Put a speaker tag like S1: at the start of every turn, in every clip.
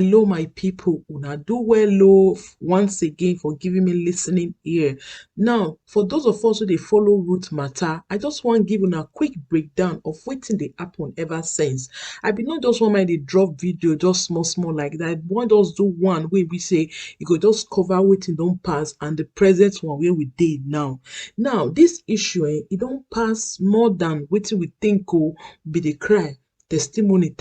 S1: Hello, my people. Una do well, oh, once again for giving me listening ear. Now, for those of us who they follow Ruth matter, I just want give una a quick breakdown of wetin dey happen ever since. I be not just want my dey drop video just small like that. I want us do one wey we say you go just cover wetin don pass and the present one where we dey now. Now, this issue, it don't pass more than wetin we think be the cry. Testimony,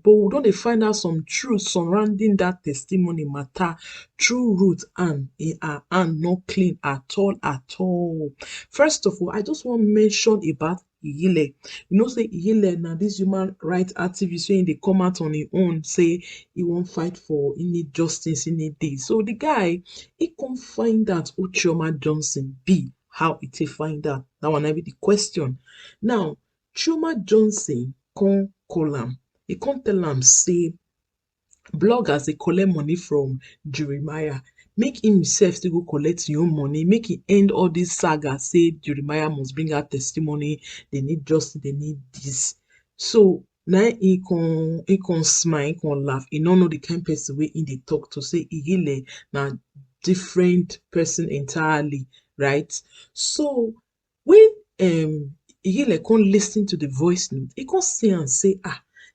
S1: but we don dey find out some truth surrounding that testimony matter through Ruth and her hand not clean at all. First of all, I just want mention about Iyile. You know say Iyile na this human rights activist wey dey come out on his own say he won't fight for he need justice, he need this. So the guy, he can't find out who Chioma Johnson be, how he take find out. That one na be the question. Now, Chioma Johnson come call am. He come tell am say bloggers dey collect money from Jeremiah. Make himself still go collect your own money. Make he end all this saga. Say Jeremiah must bring out testimony. They need justice. They need this. So now he can smile, he can laugh. He don't know the kind of person wey he dey talk to. Say Iyile na different person entirely, right? So when Iyile come listen to the voice note, he come see and say,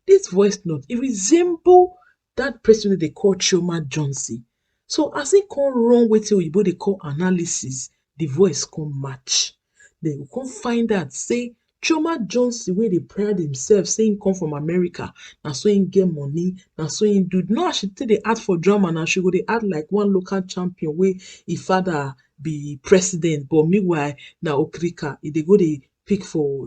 S1: this voice note, it resemble that person they call Chioma Johnson. So as he come run wetin oyibo they call analysis, the voice come match. Then we come find out say Chioma Johnson wey dey pride himself say he come from America, na so he get money, na so he do. No, as she take dey act for drama, now she go dey act like one local champion wey his father be president, but meanwhile na okrika e dey go dey pick for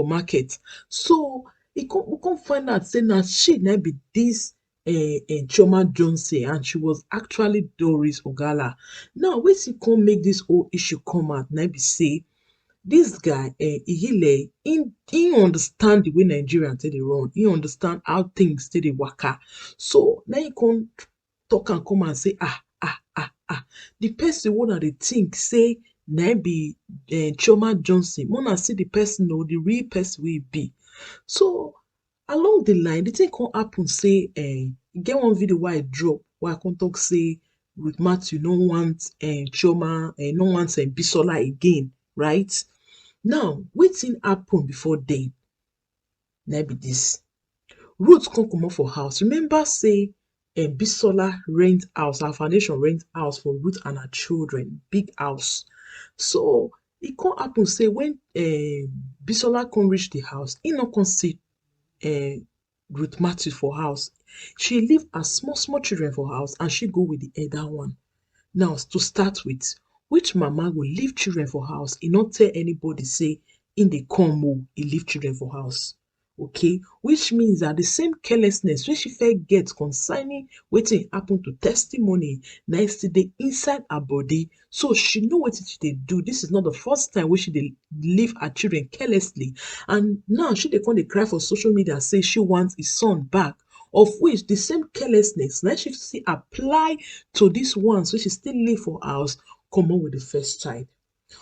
S1: market. So we come find out say na she na be this Chioma Johnson, and she was actually Doris Ogala. Now wetin come make this whole issue come out na be say this guy Iyile, he understand the way Nigerians take dey run. He understand how things take dey waka. So now he come talk and come and say the person wey una dey think say na be Chioma Johnson, una see the person or the real person wey be. So along the line, the thing come happen say get one video where I drop where I come talk say Ruth Mathew no want Chioma, no want Bisola again, right? Now wetin happen before then? Na be this. Ruth come comot for house. Remember say Bisola rent house, her foundation rent house for Ruth and her children, big house. So it come happen say when Bisola come reach the house, he no come see Ruth Mathew for house. She leave her small children for house and she go with the elder one. Now to start with, which mama go leave children for house? He not tell anybody say in the come he leave children for house. Okay, which means that the same carelessness wey she fit get concerning wetin happen to testimony na still dey inside her body. So she know wetin she dey do. This is not the first time wey she dey leave her children carelessly, and now she dey come dey cry for social media say she wants his son back, of which the same carelessness na she still apply to this ones wey she still leave for house comot with the first child.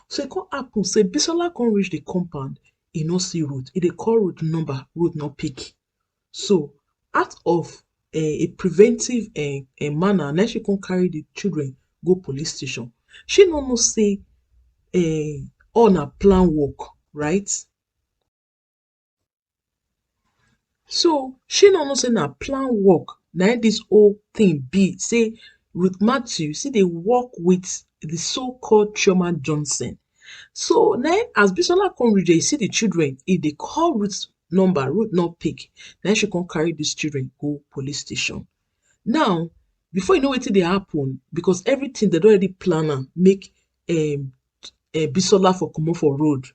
S1: So it come happen say Bisola come reach the compound, he no see Ruth. He dey call Ruth number, Ruth no pick. So out of a preventive manner, now she come carry the children go police station. She no know say all na plan work, right? So she no know say na plan work. Now this whole thing be say Ruth Mathew see they work with the so-called Chioma Johnson. So now as Bisola come reach there, you see the children, if they call Ruth's number, Ruth not pick, then she can carry these children go police station. Now, before you know wetin dey happen, because everything they already plan am, make Bisola for comot for road,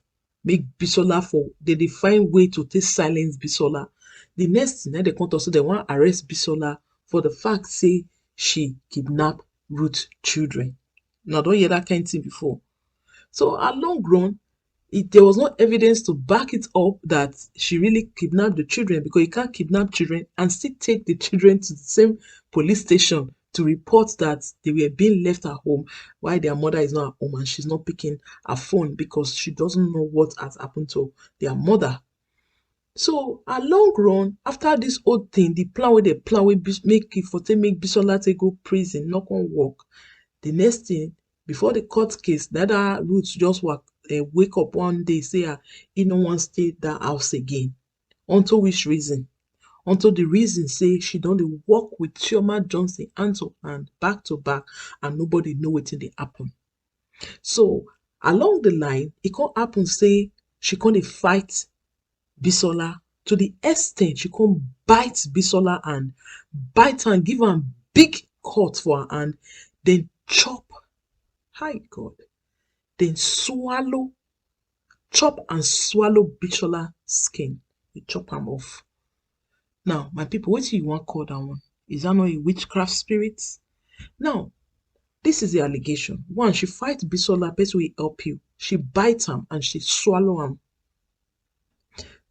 S1: make Bisola for they find way to take silence Bisola. The next thing they come talk say they want arrest Bisola for the fact say she kidnap Ruth children. Now don't hear that kind of thing before. So at long run, there was no evidence to back it up that she really kidnapped the children, because you can't kidnap children and still take the children to the same police station to report that they were being left at home while their mother is not at home and she's not picking her phone because she doesn't know what has happened to their mother. So a long run, after this whole thing, the plan wey dem plan wey make it for take make Bisola take go prison no come work. The next thing, before the court case, the other Ruth just wake up one day say he no wan stay that house again. Unto which reason? Unto the reason say she don dey work with Chioma Johnson hand to hand, back to back, and nobody know wetin dey happen. So along the line, e come happen say she come dey fight Bisola to the extent she come bite Bisola hand, bite am, give am big cut for her hand, then chop, hi God, then swallow, chop and swallow Bisola skin. You chop am off. Now, my people, wetin you wan call that one? Is that not a witchcraft spirit? Now, this is the allegation. One, she fight Bisola, person will help you. She bite am and she swallow am.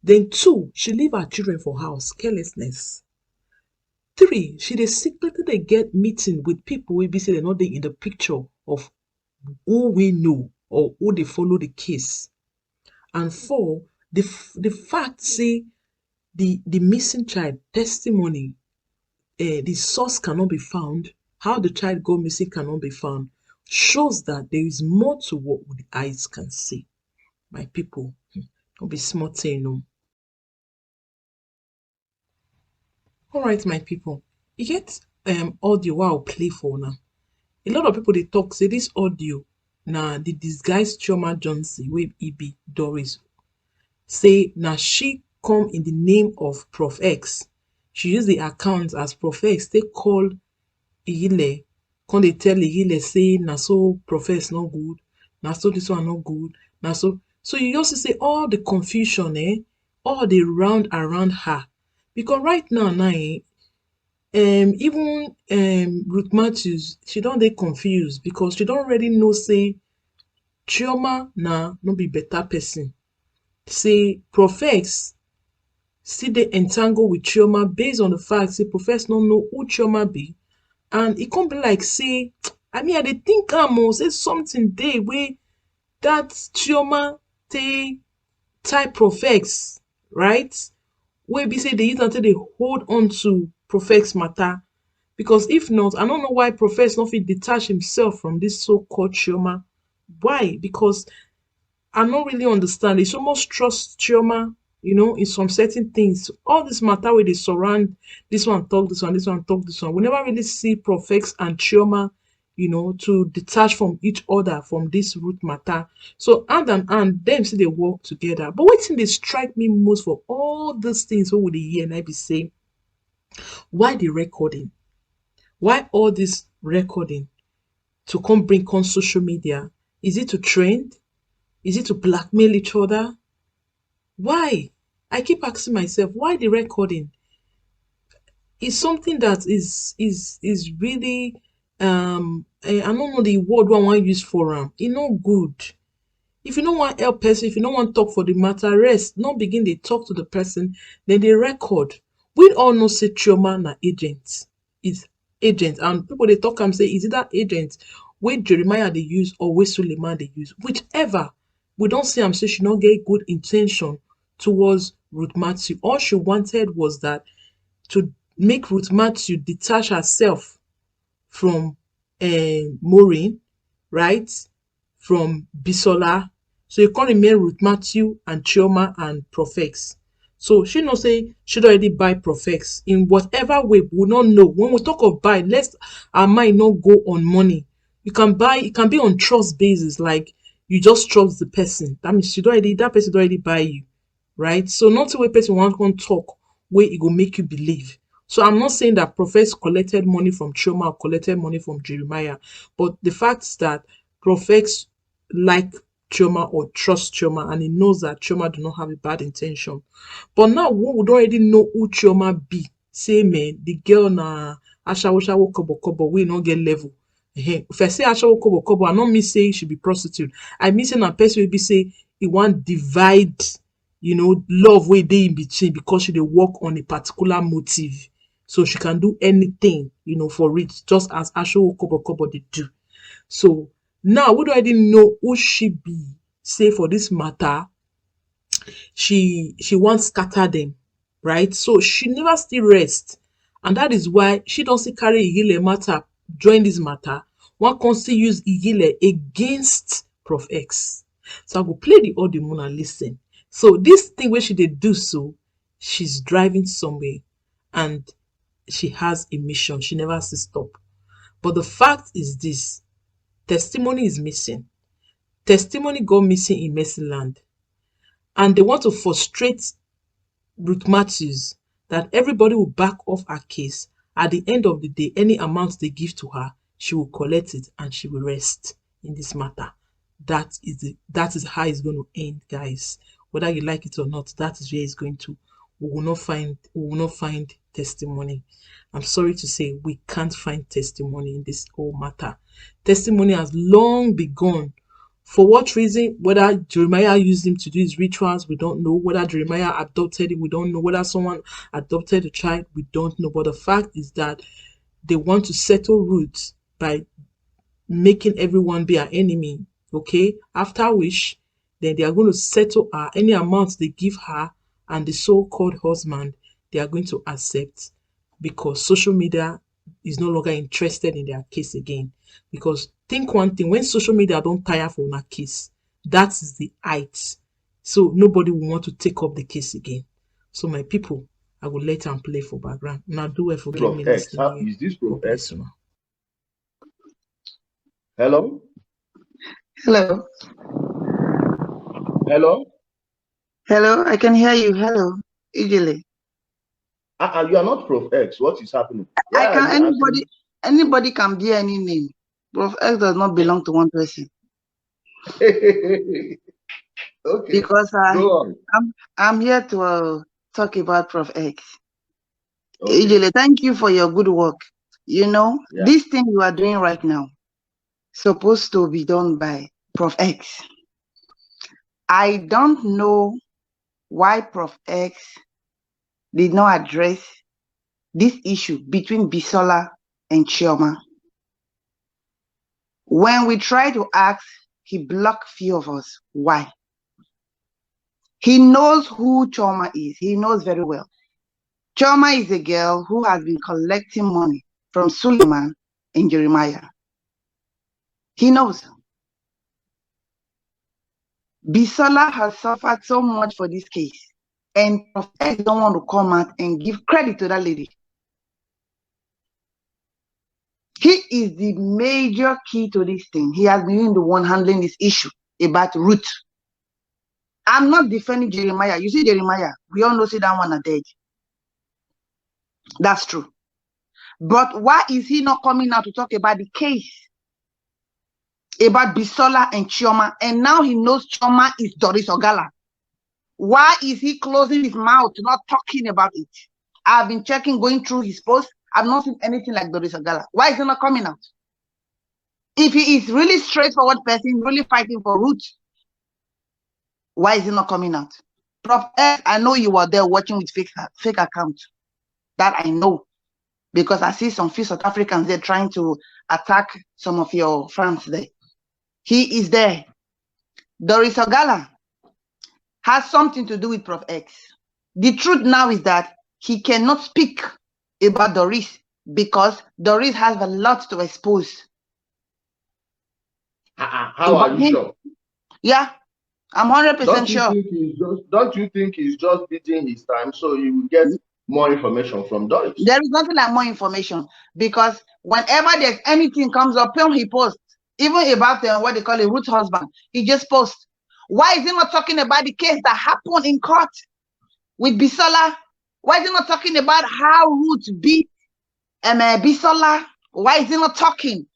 S1: Then two, she leave her children for house, carelessness. Three, she dey secretly dey get meeting with people wey be say dem no dey in the picture of who we know or who dey follow the case. And four, the fact say the missing child testimony, the source cannot be found, how the child go missing cannot be found, shows that there is more to what the eyes can see. My people, don't be small thing, no. All right, my people, you get audio wey I'll play for now. A lot of people they talk say this audio na the disguised Chioma Johnson wey e be Doris, say na she come in the name of Prof X. She use the account as Prof X take call Ihile, come dey tell Ihile say na so Prof X no good, na so this one no good, na so you just see say all the confusion, all the round around her. Because right now even Ruth Matthews, she don dey confused because she don already know say Chioma na no be better person. Say Prof X still dey entangle with Chioma based on the fact say Prof X no know who Chioma be, and e come be like say, I mean, I dey think am say something dey wey that Chioma take type Prof X, right? Wey be say dey use am take dey hold on to Prof X matter. Because if not, I don't know why Prof X no fit detach himself from this so-called Chioma. Why? Because I don't really understand. It's almost trust Chioma, in some certain things. All this matter where they surround this one talk this one, this one talk this one. We never really see Prof X and Chioma, to detach from each other from this root matter. So hand and hand, them see they work together. But what thing they strike me most for all these things what would they hear and I be saying, why the recording? Why all this recording to come bring on social media? Is it to trend? Is it to blackmail each other? Why? I keep asking myself, why the recording? Is something that is really I don't know the word one want use for no good. If you don't want help person, if you don't want talk for the matter, rest. Not begin they talk to the person, then they record. We all know say Chioma na agent. Is agent, and people they talk and say is it that agent wey Jeremiah they use or wey Suleiman they use, whichever. We don't see am say she not get good intention towards Ruth Matthew. All she wanted was that to make Ruth Matthew detach herself from Maureen, right? From Bisola. So you can't remain Ruth Mathew and Chioma and Prof X. So she not say she already buy Prof X in whatever way. We not know. When we talk of buy, let's our mind not go on money. You can buy, it can be on trust basis, like you just trust the person. That means that person already buy you, right? So not the way person want to talk where it will make you believe. So I'm not saying that Prof X collected money from Chioma or collected money from Jeremiah, but the fact is that Prof X like Chioma or trust Chioma, and he knows that Chioma do not have a bad intention. But now we would already know who Chioma be. Say man, the girl na ashawo kobo we not get level. If I say ashawo kobo, I not mean say she be prostitute. I mean say na person will be say he want divide, love way they in between because she dey work on a particular motive. So she can do anything, for it, just as ashawo kobo they do. So now we already know who she be, say for this matter, she wants scatter them, right? So she never still rest. And that is why she doesn't carry Igile matter join this matter. One can still use Igile against Prof X. So I will play the audio more and listen. So this thing where she did do so, she's driving somewhere and she has a mission. She never has to stop. But the fact is this: testimony is missing. Testimony got missing in Mercy Land. And they want to frustrate Ruth Mathews that everybody will back off her case. At the end of the day, any amount they give to her, she will collect it and she will rest in this matter. That is how it's going to end, guys. Whether you like it or not, that is where it's going to. We will not find testimony. I'm sorry to say we can't find testimony in this whole matter. Testimony has long begun. For what reason? Whether Jeremiah used him to do his rituals, we don't know. Whether Jeremiah adopted him, we don't know. Whether someone adopted a child, we don't know. But the fact is that they want to settle roots by making everyone be an enemy. Okay? After which, then they are going to settle her. Any amount they give her and the so-called husband, they are going to accept, because social media is no longer interested in their case again. Because think one thing, when social media don't tire for una case, that is the height. So nobody will want to take up the case again. So my people, I will let them play for background. Now do well for giving me
S2: X. Is this Prof X? Hello?
S3: Hello.
S2: Hello?
S3: Hello, I can hear you. Hello, Ijele.
S2: You are not Prof X. What is happening?
S3: Anybody can be any name. Prof X does not belong to one person.
S2: Okay.
S3: Because I'm here to talk about Prof X. Okay. Ijele, thank you for your good work. You know, this thing you are doing right now, supposed to be done by Prof X. I don't know why Prof X did not address this issue between Bisola and Chioma. When we try to ask, he blocked few of us. Why? He knows who Chioma is. He knows very well. Chioma is a girl who has been collecting money from Suleiman and Jeremiah. He knows. Bisola has suffered so much for this case, and Prof X don't want to come out and give credit to that lady. He is the major key to this thing. He has been the one handling this issue about Ruth. I'm not defending Jeremiah. You see Jeremiah, we all know see that one are dead. That's true. But why is he not coming out to talk about the case? About Bisola and Chioma, and now he knows Chioma is Doris Ogala. Why is he closing his mouth, not talking about it? I've been checking, going through his posts. I've not seen anything like Doris Ogala. Why is he not coming out? If he is really straightforward person, really fighting for Ruth, why is he not coming out? Prof X, I know you were there watching with fake account. That I know. Because I see some few South Africans there trying to attack some of your friends there. He is there. Doris Ogala has something to do with Prof X. The truth now is that he cannot speak about Doris because Doris has a lot to expose.
S2: How are you sure?
S3: Yeah, I'm 100% sure.
S2: Don't you think he's just beating his time so you will get more information from Doris?
S3: There is nothing like more information, because whenever there's anything comes up, he posts. Even about what they call a Ruth husband, he just posts. Why is he not talking about the case that happened in court with Bisola? Why is he not talking about how Ruth beat Bisola? Why is he not talking?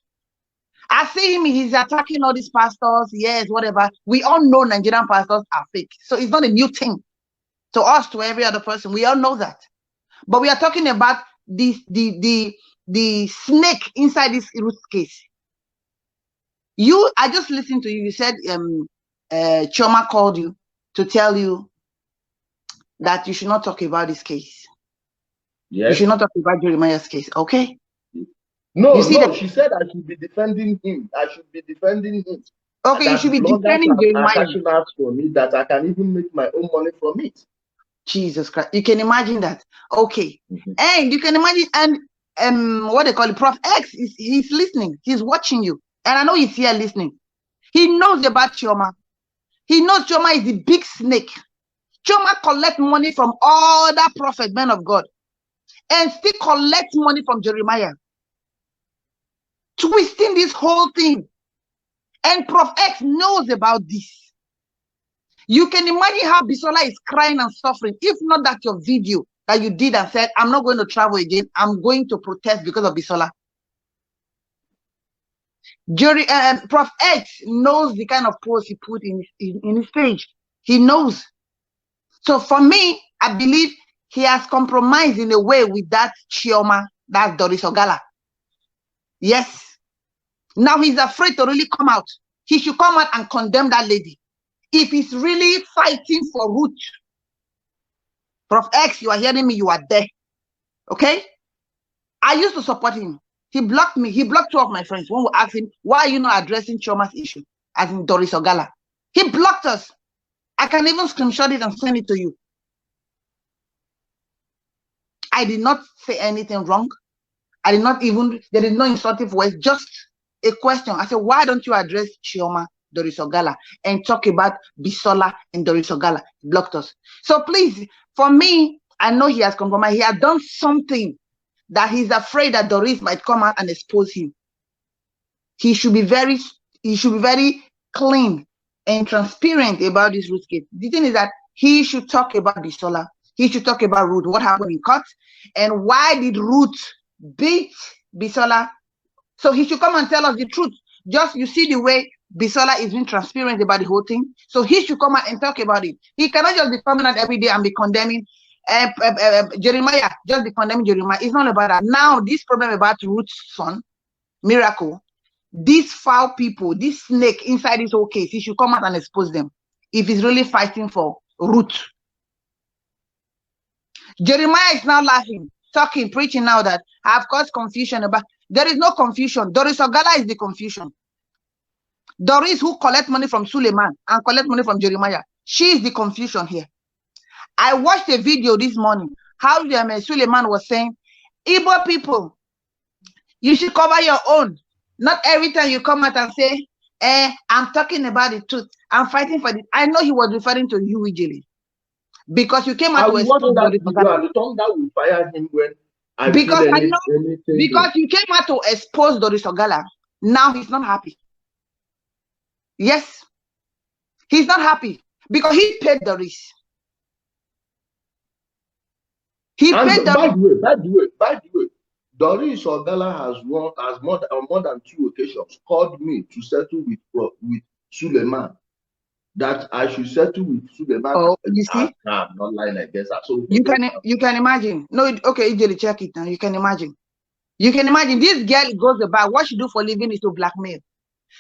S3: I see him, he's attacking all these pastors, yes, whatever. We all know Nigerian pastors are fake. So it's not a new thing to us, to every other person. We all know that. But we are talking about the snake inside this Ruth case. I just listened to you. You said Chioma called you to tell you that you should not talk about this case. Yes. You should not talk about Jeremiah's case, okay?
S2: No, she said I should be defending him. I should be defending him.
S3: Okay, you should be defending Jeremiah.
S2: Cashing out for me that I can even make my own money from it.
S3: Jesus Christ. You can imagine that. Okay. And you can imagine, and what they call it, Prof X, he's listening. He's watching you. And I know he's here listening. He knows about Chioma. He knows Chioma is the big snake. Chioma collect money from all the prophet men of God and still collect money from Jeremiah. Twisting this whole thing. And Prof X knows about this. You can imagine how Bisola is crying and suffering. If not that your video that you did and said, I'm not going to travel again. I'm going to protest because of Bisola. Prof X knows the kind of post he put in his page. He knows. So for me, I believe he has compromised in a way with that Chioma, that's Doris Ogala. Yes. Now he's afraid to really come out. He should come out and condemn that lady. If he's really fighting for Ruth, Prof X, you are hearing me, you are there. Okay? I used to support him. He blocked me. He blocked two of my friends. One who asked him, why are you not addressing Chioma's issue? As in Doris Ogala. He blocked us. I can even screenshot it and send it to you. I did not say anything wrong. I did not even, there is no insultive words, just a question. I said, why don't you address Chioma, Doris Ogala, and talk about Bisola and Doris Ogala? He blocked us. So please, for me, I know he has compromised. He has done something that he's afraid that Doris might come out and expose him. He should be very clean and transparent about this Ruth case. The thing is that he should talk about Bisola. He should talk about Ruth, what happened in court, and why did Ruth beat Bisola. So he should come and tell us the truth. Just, you see the way Bisola is being transparent about the whole thing. So he should come out and talk about it. He cannot just be coming out every day and be condemning Jeremiah, just be condemning Jeremiah. It's not about that. Now, this problem about Ruth's son, Miracle, these foul people, this snake inside this whole case, he should come out and expose them if he's really fighting for Ruth. Jeremiah is now laughing, talking, preaching now that I've caused confusion about. There is no confusion. Doris Ogala is the confusion. Doris, who collect money from Suleiman and collect money from Jeremiah, she is the confusion here. I watched a video this morning how Suleiman was saying, Igbo people, you should cover your own. Not every time you come out and say, I'm talking about the truth. I'm fighting for it. I know he was referring to you, Ijeli. Because you came out to expose
S2: that video, and the tongue that will fire him when I
S3: because I know because you came out to expose Doris Ogala. Now he's not happy. Yes, he's not happy because he paid Doris. He paid Doris.
S2: By the way, Doris Ogala has more than 2 occasions called me to settle with Suleiman. That I should settle with Suleiman.
S3: Oh, you see?
S2: I'm not lying, I guess. So
S3: you can imagine. No, okay, Ijeli, check it now. You can imagine. You can imagine this girl goes about what she do for living is to blackmail.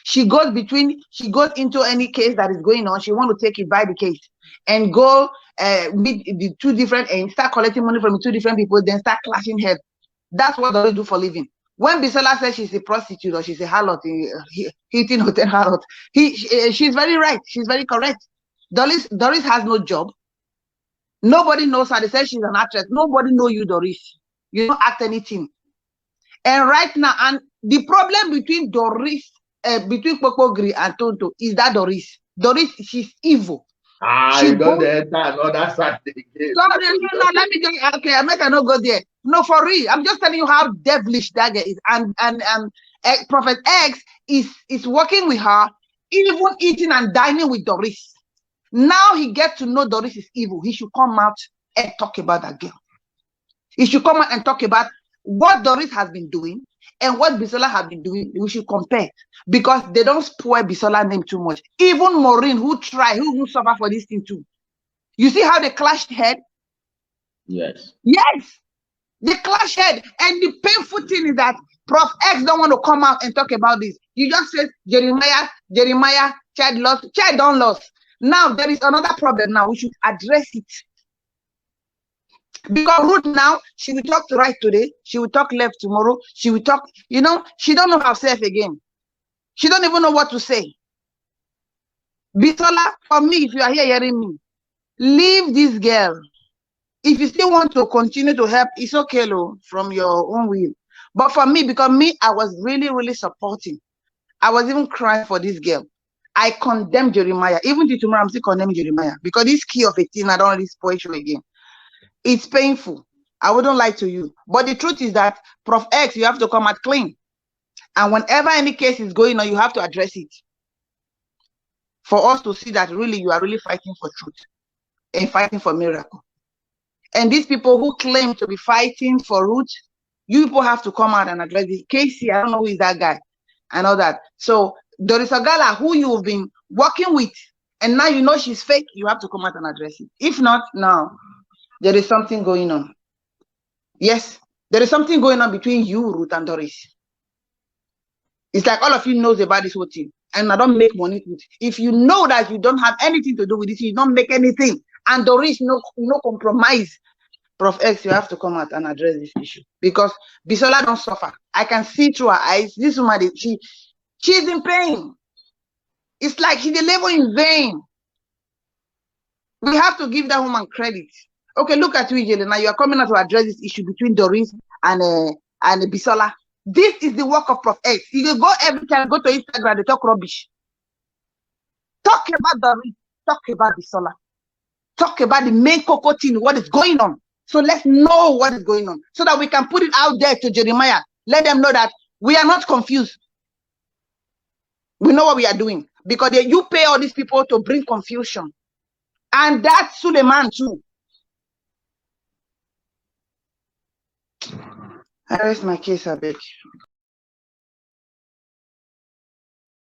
S3: She goes into any case that is going on. She want to take it by the case and go meet the 2 different and start collecting money from 2 different people, then start clashing heads. That's what they do for living. When Bisola says she's a prostitute or she's a harlot, hitting hotel harlot, she's very right. She's very correct. Doris has no job. Nobody knows her. They say she's an actress. Nobody knows you, Doris. You don't act anything. And right now, and the problem between Doris, between Pokogri and Tonto is that Doris, she's evil.
S2: You don't enter another side again.
S3: No, let me just, okay, I make her not go there. No, for real. I'm just telling you how devilish that guy is. And Prophet X is working with her, even eating and dining with Doris. Now he gets to know Doris is evil. He should come out and talk about that girl. He should come out and talk about what Doris has been doing and what Bisola has been doing. We should compare because they don't spoil Bisola's name too much. Even Maureen, who suffer for this thing too. You see how they clashed head?
S2: Yes.
S3: Yes. They clash head. And the painful thing is that Prof X don't want to come out and talk about this. You just said Jeremiah, child lost, child don't lost. Now there is another problem now. We should address it. Because Ruth now, she will talk to right today, she will talk left tomorrow, she will talk, she don't know herself again. She don't even know what to say. Bisola, for me, if you are here hearing me, leave this girl. If you still want to continue to help, it's okay, Lo, from your own will. But for me, because me, I was really, really supporting. I was even crying for this girl. I condemn Jeremiah. Even till tomorrow, I'm still condemning Jeremiah. Because this key of 18, I don't really spoil you again. It's painful. I wouldn't lie to you. But the truth is that, Prof X, you have to come out clean. And whenever any case is going on, you have to address it. For us to see that really you are really fighting for truth and fighting for miracle. And these people who claim to be fighting for Ruth, you people have to come out and address this. Casey, I don't know who is that guy and all that. So Doris Ogala, who you've been working with, and now you know she's fake, you have to come out and address it. If not, now there is something going on. Yes, there is something going on between you, Ruth, and Doris. It's like all of you knows about this whole thing, and I don't make money with it. If you know that you don't have anything to do with it, you don't make anything, and Doris no compromise, Prof X, you have to come out and address this issue, because Bisola don't suffer. I can see through her eyes. This woman, she's in pain. It's like she delivered in vain. We have to give that woman credit. Okay, look at you, Ijele. Now you are coming out to address this issue between Doris and Bisola. This is the work of Prof X. You go every time, go to Instagram, they talk rubbish. Talk about Doris, talk about Bisola, talk about the main cocoa thing, what is going on. So let's know what is going on, so that we can put it out there to Jeremiah. Let them know that we are not confused. We know what we are doing, because you pay all these people to bring confusion. And that's Suleiman too. I rest my case, I beg.